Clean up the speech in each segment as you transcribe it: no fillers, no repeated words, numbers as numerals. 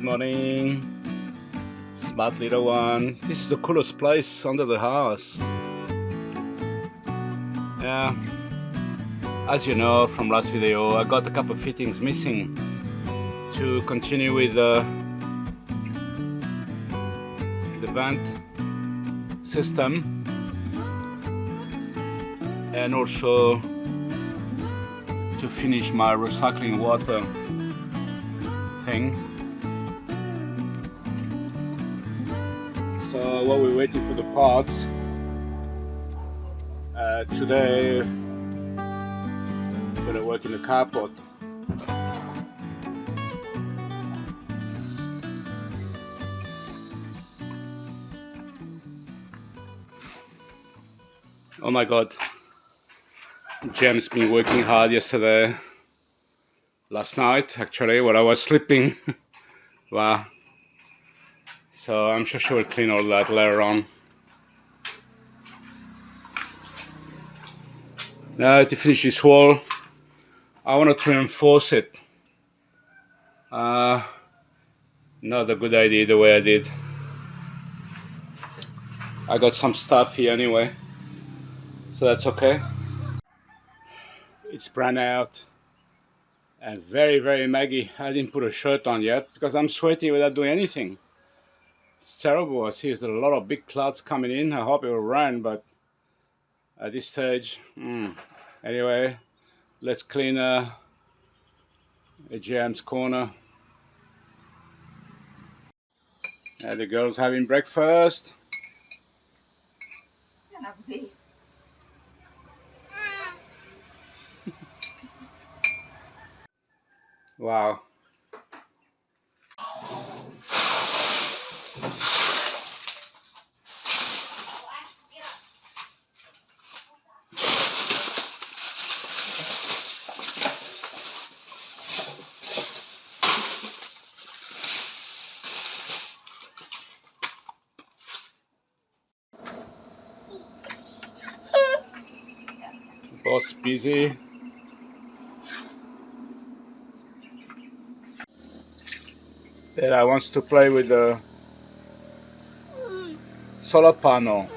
morning, smart little one. This is the coolest place under the house. Yeah, as you know from last video, I got a couple of fittings missing to continue with the vent system and also to finish my recycling water thing. So while we're waiting for the parts, today I'm gonna work in the carport. Oh my god, Jem's been working hard yesterday, last night actually, while I was sleeping. Wow. So I'm sure she will clean all that later on. Now to finish this wall, I wanted to reinforce it. Not a good idea the way I did. I got some stuff here anyway, so that's okay. It's brand out and very muggy. I didn't put a shirt on yet because I'm sweating without doing anything. It's terrible. I see there's a lot of big clouds coming in. I hope it will rain, but at this stage, anyway, let's clean a Jam's corner. And the girls having breakfast. Wow. Boss busy. Bella wants to play with the solar panel.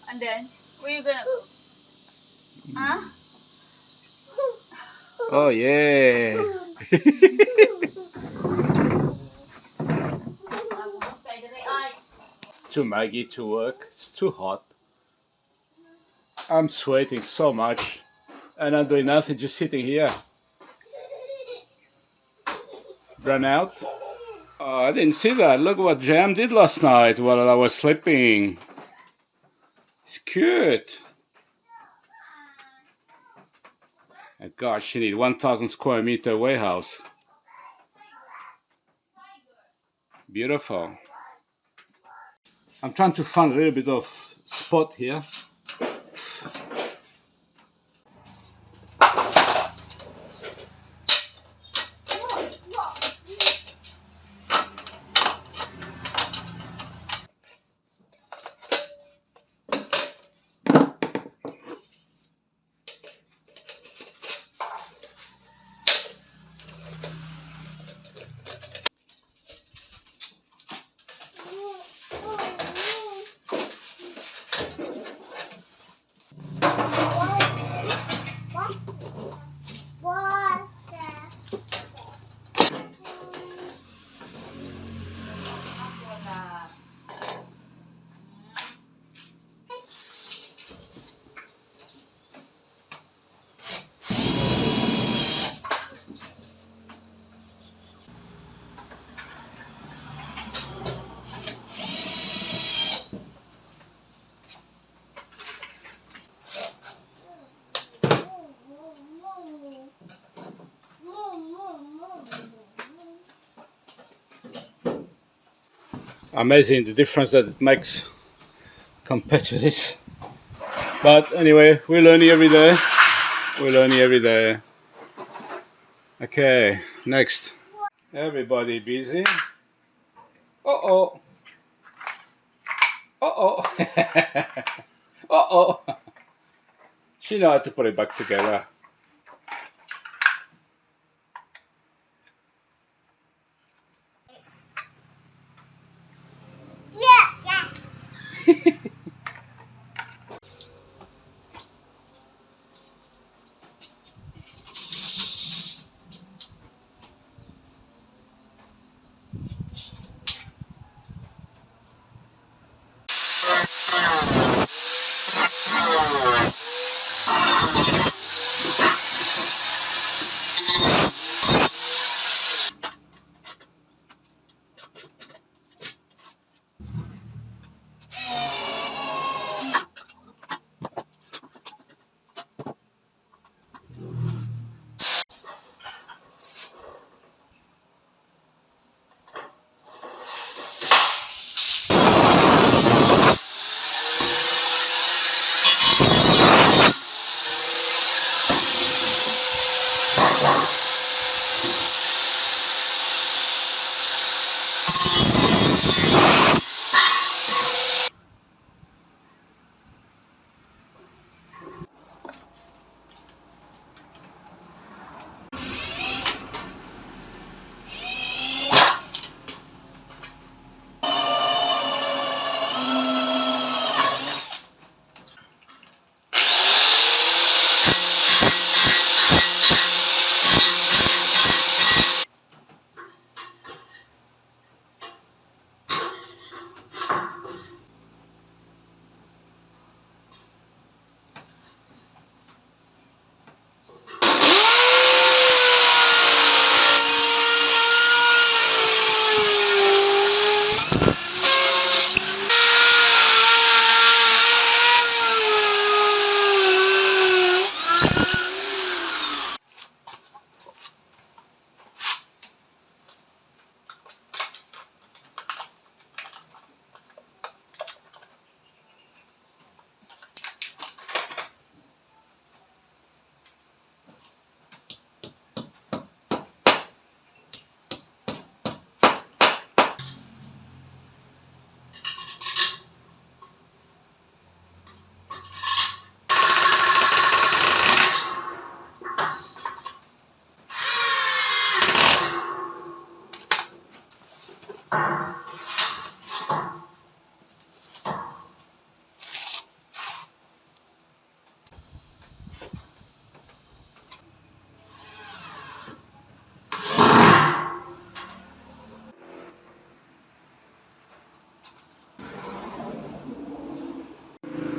And then, where you gonna go? Huh? Oh yeah. It's too muggy to work. It's too hot. I'm sweating so much and I'm doing nothing, just sitting here. Run out. Oh, I didn't see that. Look what Jam did last night while I was sleeping. It's cute. And gosh, she needs 1,000 square meter warehouse. Beautiful. I'm trying to find a little bit of spot here. Amazing the difference that it makes compared to this. But anyway, we're learning every day. We're learning every day. Okay, next. Everybody busy. Uh-oh. Uh-oh. Uh-oh. She know how to put it back together.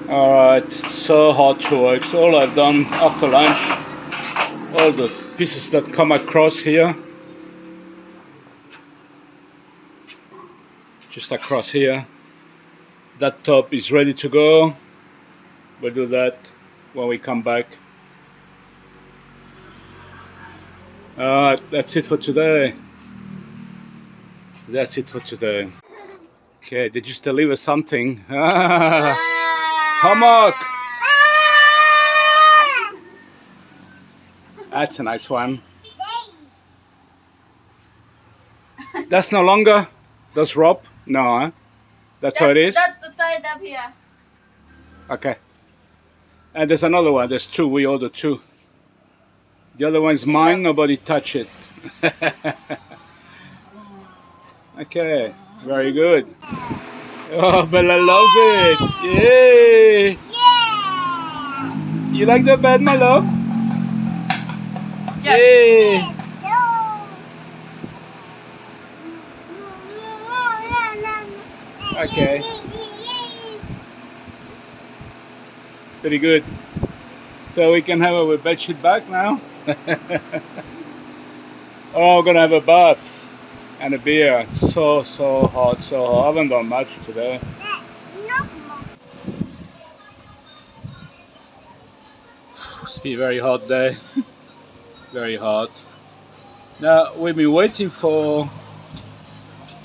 Alright, so hard to work. So all I've done after lunch, all the pieces that come across here, just across here, that top is ready to go. We'll do that when we come back. Alright, that's it for today. That's it for today. Okay, did you deliver something? Homework! That's a nice one. That's no longer? That's rope? No, huh? That's how it is? That's the side up here. Okay. And there's another one. There's two. We ordered two. The other one's mine. Nobody touch it. Okay. Very good. Oh, Bella loves it. Yay! Yeah! You like the bed, my love? Yes. Yay! Okay. Pretty good. So we can have our bedsheet back now. Oh, we're gonna have a bath and a beer. So hot, so hot. I haven't done much today. It's been a very hot day. Very hot. Now we've been waiting for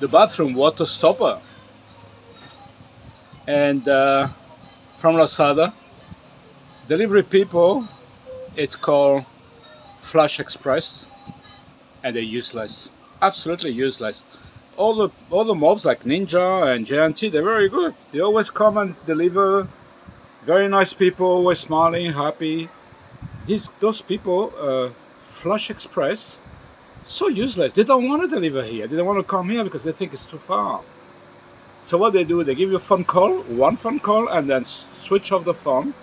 the bathroom water stopper, and from Lazada Delivery people, it's called Flash Express, and they're useless, absolutely useless. All the mobs like Ninja and JNT, they're very good. They always come and deliver. Very nice people, always smiling, happy. Those people, Flash Express, so useless. They don't want to deliver here. They don't want to come here because they think it's too far. So what they do, they give you a phone call, one phone call, and then switch off the phone.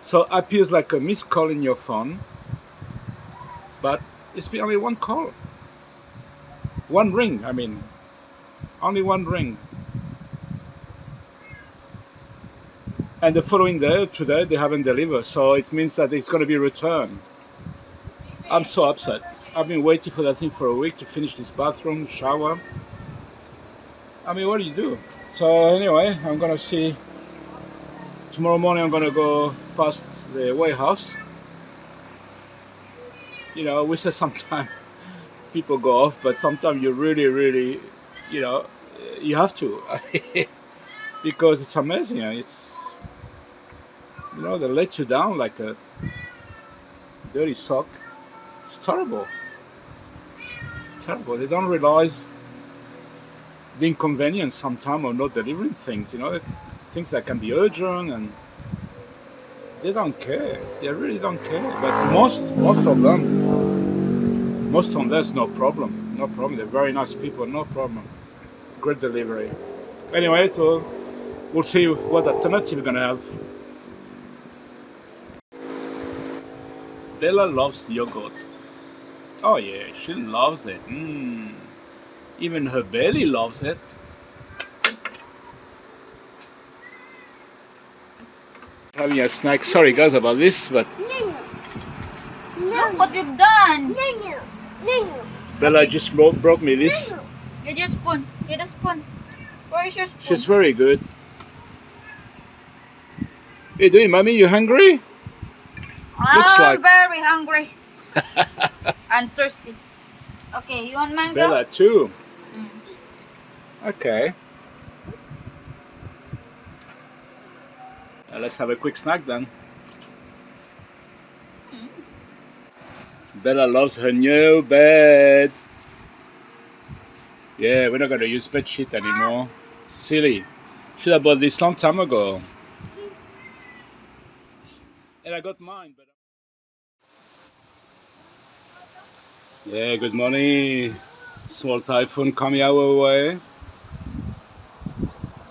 So it appears like a missed call in your phone, but it's been only one call. One ring, I mean, only one ring. And the following day, today, they haven't delivered, so it means that it's going to be returned. I'm so upset. I've been waiting for that thing for a week to finish this bathroom, shower. I mean, what do you do? So anyway, I'm going to see. Tomorrow morning I'm going to go past the warehouse. You know, we say sometimes people go off, but sometimes you really, you know, you have to. Because it's amazing. It's, you know, they let you down like a dirty sock. It's terrible. Terrible. They don't realize the inconvenience sometimes of not delivering things, you know, things that can be urgent, and they don't care. They really don't care. But most of them, there's no problem. No problem. They're very nice people. No problem. Great delivery. Anyway, so we'll see what alternative we're gonna have. Bella loves yogurt. Oh yeah, she loves it. Even her belly loves it. Having a snack. Sorry guys about this, but Look what you've done. Bella just brought me this. Get your spoon. Get a spoon. Where is your spoon? She's very good. What are you doing, mommy? You hungry? Looks like. Very hungry. And thirsty. Okay, you want mango? Bella too. Okay. Let's have a quick snack then. Bella loves her new bed. Yeah, we're not going to use bed sheet anymore. Silly. Should have bought this long time ago. And I got mine. But yeah, good morning. Small typhoon coming our way.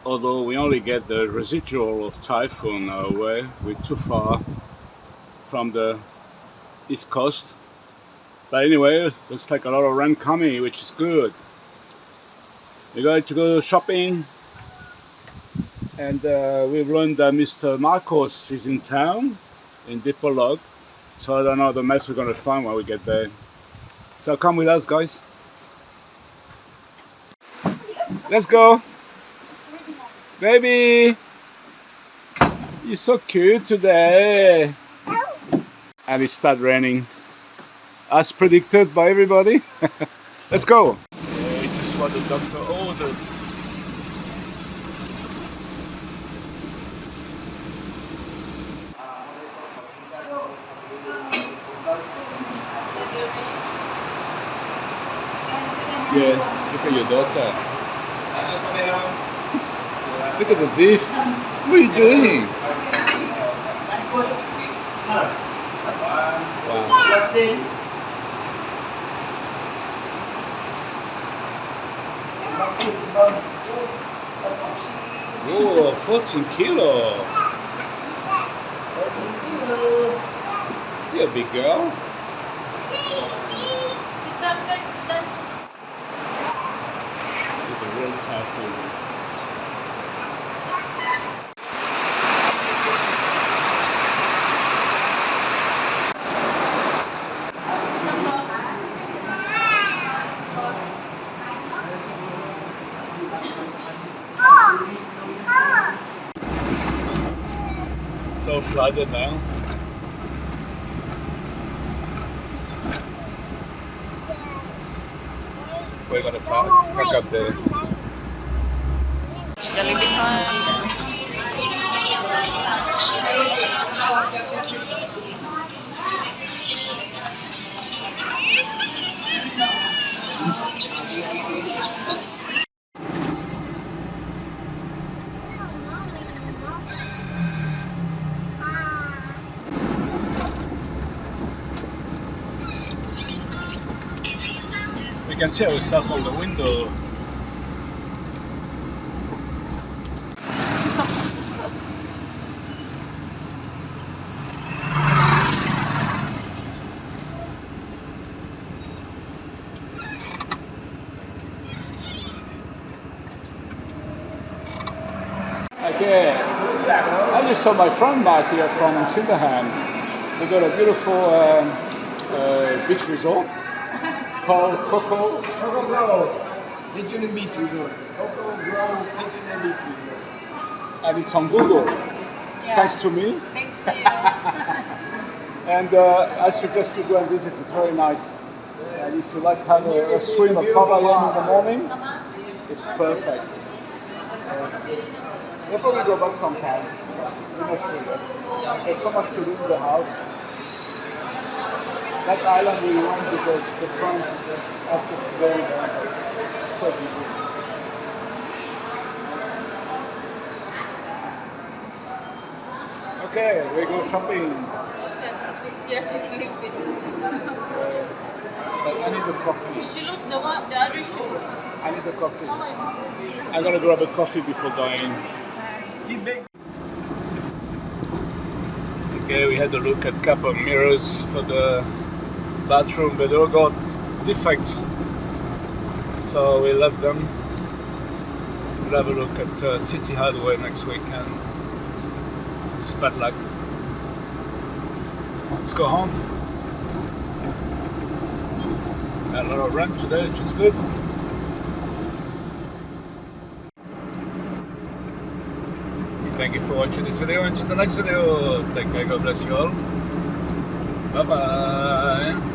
Although we only get the residual of typhoon our way. We're too far from the east coast. But anyway, looks like a lot of rain coming, which is good. We're going to go shopping. And we've learned that Mr. Marcos is in town, in Dipolog. So I don't know the mess we're going to find when we get there. So come with us, guys. Let's go. Baby, you're so cute today. And it started raining, as predicted by everybody. Let's go. Yeah, just what the doctor ordered. Yeah, look at your daughter. Look at the thief. What are you doing? Wow. Whoa, 14 kilo. You're a big girl. Sit down, guys. Sit down. She's a real typhoon. So flooded now. We're gonna park up there. We can see ourselves on the window. Okay, I just saw my friend back here from Sydenham. They got a beautiful beach resort called Coco. Coco Grove, Kitchen and Beach Resort. Coco Grove, Kitchen and Beach Resort. And it's on Google, Yeah. thanks to me. Thanks to you. And I suggest you go and visit. It's very nice. And if you like to have a swim at 5 a.m. in the morning, it's perfect. We'll probably go back sometime. We're not sure yet. There's so much to do in the house. That island we went because the friend asked us to go in there. So busy. Okay, we go shopping. Yeah, she's sleeping. But I need the coffee. She lost the other shoes. I need the coffee. Oh, it's- I'm gonna grab a coffee before going. Okay, we had a look at a couple of mirrors for the bathroom, but they all got defects, so we left them. We'll have a look at City Hardware next week, and just bad luck. Let's go home. Got a lot of rent today, which is good. Thank you for watching this video. Until the next video, take care, God bless you all. Bye bye.